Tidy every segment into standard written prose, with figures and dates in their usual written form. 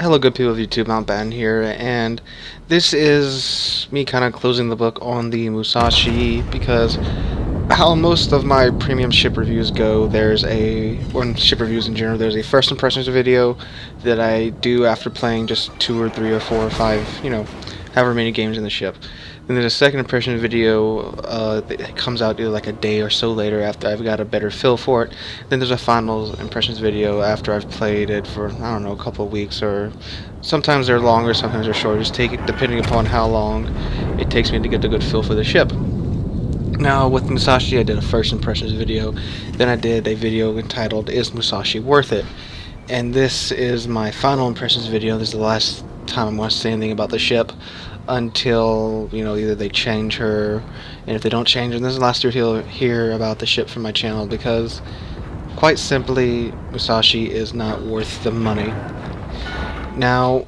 Hello good people of YouTube, Mount Batten here, and this is me kind of closing the book on the Musashi, because how most of my premium ship reviews go, or ship reviews in general, there's a first impressions video that I do after playing just 2 or 3 or 4 or 5, however many games in the ship. Then there's a second impression video that comes out either like a day or so later after I've got a better feel for it. Then there's a final impressions video after I've played it for, I don't know, a couple of weeks, or sometimes they're longer, sometimes they're shorter, just depending upon how long it takes me to get a good feel for the ship. Now, with Musashi, I did a first impressions video, then I did a video entitled, Is Musashi Worth It? And this is my final impressions video. This is the last time I'm going to say anything about the ship until, either they change her, and if they don't change her, this is the last you'll hear about the ship from my channel, because, quite simply, Musashi is not worth the money. Now,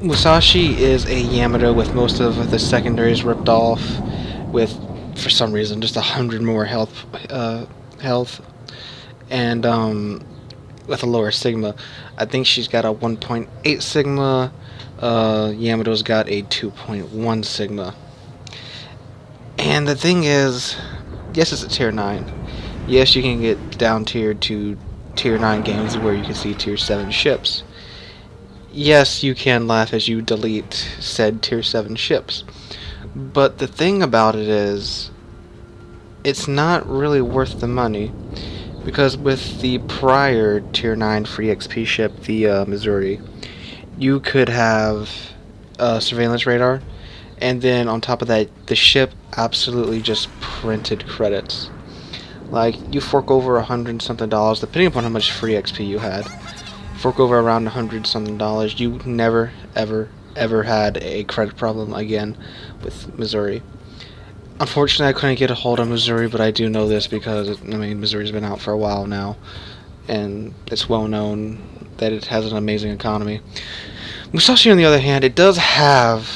Musashi is a Yamato with most of the secondaries ripped off, with, for some reason, just 100 more health, and with a lower sigma. I think she's got a 1.8 sigma. Yamato's got a 2.1 sigma. And the thing is, yes, it's a tier 9. Yes, you can get down tiered to tier 9 games where you can see tier 7 ships. Yes, you can laugh as you delete said tier 7 ships. But the thing about it is, it's not really worth the money, because with the prior tier 9 free XP ship, the Missouri, you could have a surveillance radar, and then on top of that, the ship absolutely just printed credits. Like, you fork over $100 something, depending upon how much free XP you had. Fork over around $100 something, you never, ever had a credit problem again with Missouri. Unfortunately, I couldn't get a hold of Missouri, but I do know this because, Missouri's been out for a while now, and it's well known that it has an amazing economy. Musashi, on the other hand, it does have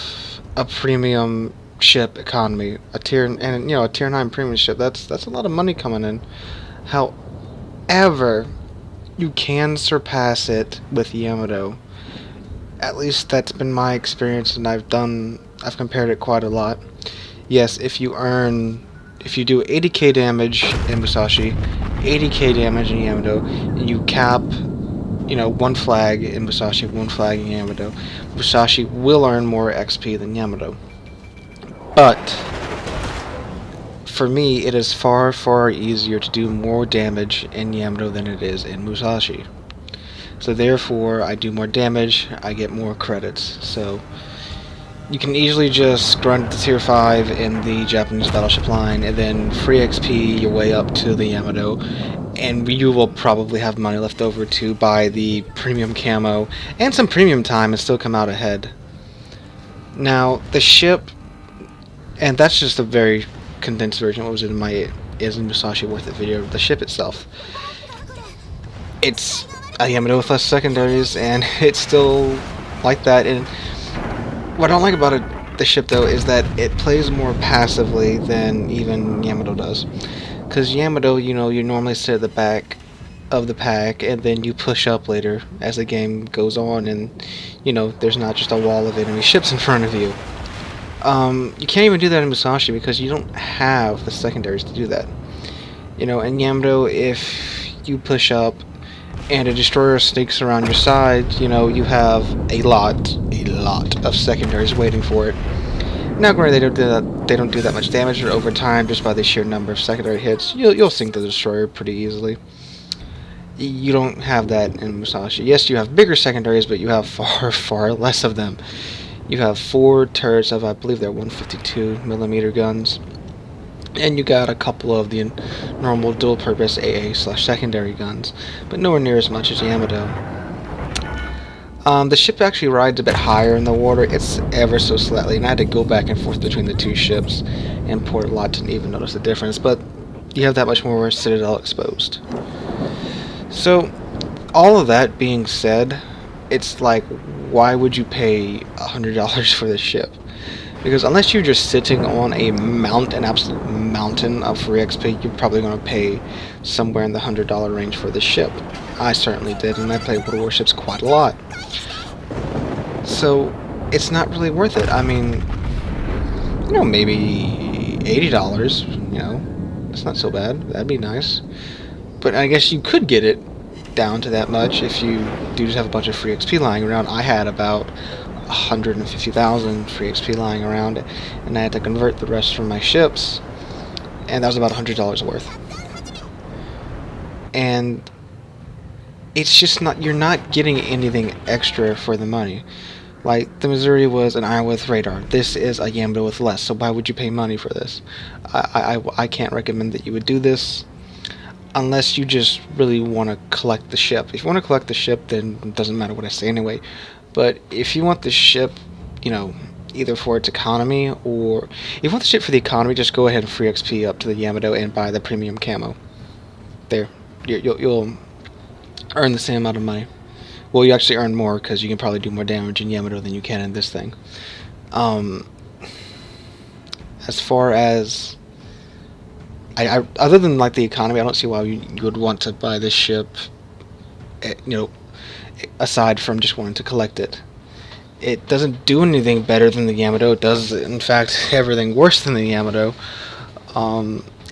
a premium ship economy, a tier 9 premium ship. That's a lot of money coming in. However, you can surpass it with Yamato. At least that's been my experience, and I've compared it quite a lot. Yes, if you do 80k damage in Musashi, 80k damage in Yamato, and you cap, 1 flag in Musashi, 1 flag in Yamato, Musashi will earn more XP than Yamato. But, for me, it is far, far easier to do more damage in Yamato than it is in Musashi. So therefore, I do more damage, I get more credits. So, you can easily just grind to tier 5 in the Japanese battleship line, and then free XP your way up to the Yamato, and you will probably have money left over to buy the premium camo and some premium time and still come out ahead. Now, the ship, and that's just a very condensed version of what was in my Is Musashi Worth It video. The ship itself, it's a Yamato with less secondaries, and it's still like that. And what I don't like about the ship, though, is that it plays more passively than even Yamato does. Because Yamato, you normally sit at the back of the pack, and then you push up later as the game goes on, and, there's not just a wall of enemy ships in front of you. You can't even do that in Musashi, because you don't have the secondaries to do that. In Yamato, if you push up, and a destroyer sneaks around your side, you have a lot of secondaries waiting for it. Now, granted, they don't do that much damage, but over time, just by the sheer number of secondary hits, you'll sink the destroyer pretty easily. You don't have that in Musashi. Yes, you have bigger secondaries, but you have far, far less of them. You have 4 turrets of, I believe they're 152mm guns. And you got a couple of the normal dual-purpose AA/secondary guns, but nowhere near as much as Yamato. The ship actually rides a bit higher in the water. It's ever so slightly, and I had to go back and forth between the two ships and port a lot to even notice the difference, but you have that much more citadel exposed. So, all of that being said, it's like, why would you pay $100 for this ship? Because unless you're just sitting on an absolute mountain of free XP, you're probably going to pay somewhere in the $100 range for the ship. I certainly did, and I played Warships quite a lot. So it's not really worth it. I mean, you know, maybe $80, you know, it's not so bad. That'd be nice. But I guess you could get it down to that much if you do just have a bunch of free XP lying around. I had about 150,000 free XP lying around, and I had to convert the rest from my ships, and that was about $100 worth. And it's just not, you're not getting anything extra for the money. Like, the Missouri was an Iowa with radar. This is a Yamato with less, so why would you pay money for this? I can't recommend that you would do this unless you just really want to collect the ship. If you want to collect the ship, then it doesn't matter what I say anyway. But if you want the ship, you know, either for its economy, or if you want the ship for the economy, just go ahead and free XP up to the Yamato and buy the premium camo. There, you'll earn the same amount of money. Well, you actually earn more because you can probably do more damage in Yamato than you can in this thing. As far as other than like the economy, I don't see why you would want to buy this ship. You know, aside from just wanting to collect it. It doesn't do anything better than the Yamato. It does, in fact, everything worse than the Yamato. I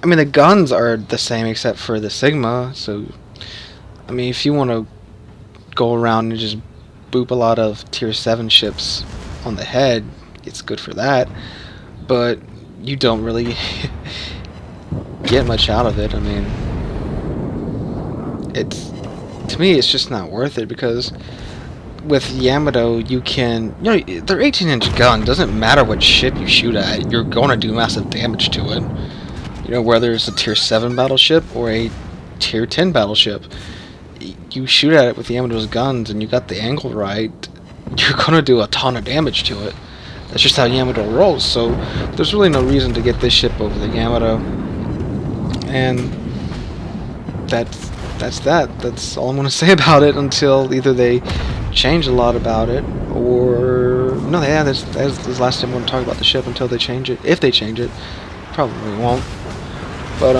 mean, the guns are the same except for the Sigma, so, I mean, if you want to go around and just boop a lot of tier 7 ships on the head, it's good for that, but you don't really get much out of it. I mean, to me, it's just not worth it, because with Yamato, you can, you know, their 18-inch gun doesn't matter what ship you shoot at, you're going to do massive damage to it. You know, whether it's a tier 7 battleship or a tier 10 battleship, you shoot at it with Yamato's guns and you got the angle right, you're going to do a ton of damage to it. That's just how Yamato rolls, so there's really no reason to get this ship over the Yamato. And that's that. That's all I'm going to say about it until either they change a lot about it, or no, yeah, that's the last time I'm going to talk about the ship until they change it. If they change it, probably won't. But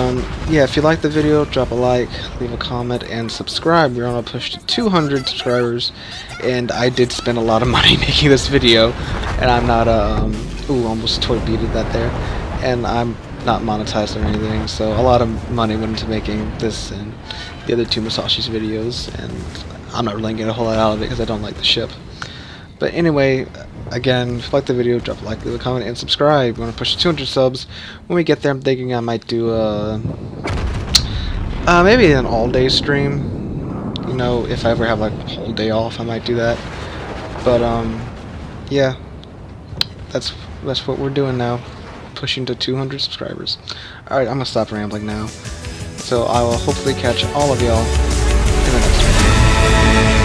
yeah, if you like the video, drop a like, leave a comment, and subscribe. We're on a push to 200 subscribers, and I did spend a lot of money making this video, and I'm not ooh, almost torpedoed that there, and I'm not monetized or anything, so a lot of money went into making this and the other two Musashi's videos, and I'm not really getting a whole lot out of it because I don't like the ship. But anyway, again, if you like the video, drop a like, leave a comment, and subscribe. We're going to push to 200 subs. When we get there, I'm thinking I might do maybe an all-day stream. You know, if I ever have like a whole day off, I might do that. But yeah, that's what we're doing now, pushing to 200 subscribers. Alright, I'm going to stop rambling now. So I will hopefully catch all of y'all in the next video.